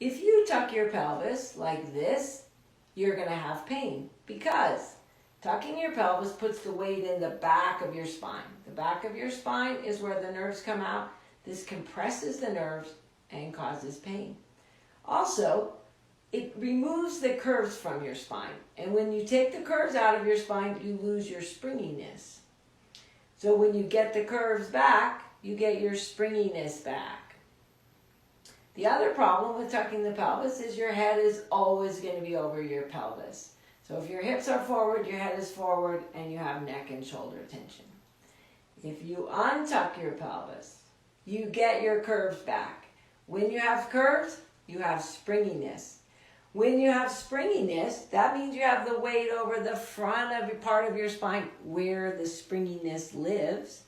If you tuck your pelvis like this, you're going to have pain because tucking your pelvis puts the weight in the back of your spine. The back of your spine is where the nerves come out. This compresses the nerves and causes pain. Also, it removes the curves from your spine. And when you take the curves out of your spine, you lose your springiness. So when you get the curves back, you get your springiness back. The other problem with tucking the pelvis is your head is always going to be over your pelvis. So if your hips are forward, your head is forward, and you have neck and shoulder tension. If you untuck your pelvis, you get your curves back. When you have curves, you have springiness. When you have springiness, that means you have the weight over the front of your part of your spine where the springiness lives.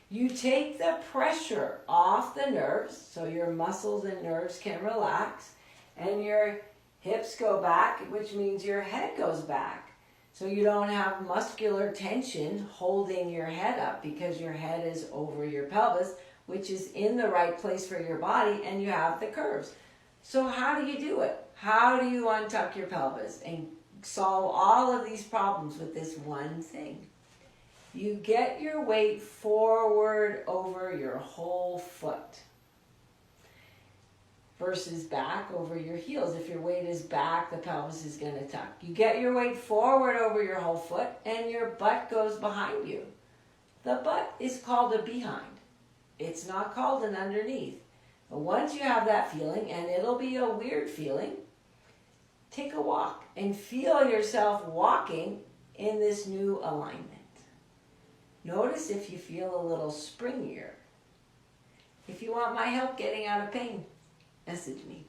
You take the pressure off the nerves so your muscles and nerves can relax, and your hips go back, which means your head goes back. So you don't have muscular tension holding your head up because your head is over your pelvis, which is in the right place for your body, and you have the curves. So how do you do it? How do you untuck your pelvis and solve all of these problems with this one thing? You get your weight forward over your whole foot versus back over your heels. If your weight is back, the pelvis is going to tuck. You get your weight forward over your whole foot and your butt goes behind you. The butt is called a behind. It's not called an underneath. But once you have that feeling, and it'll be a weird feeling, take a walk and feel yourself walking in this new alignment. Notice if you feel a little springier. If you want my help getting out of pain, message me.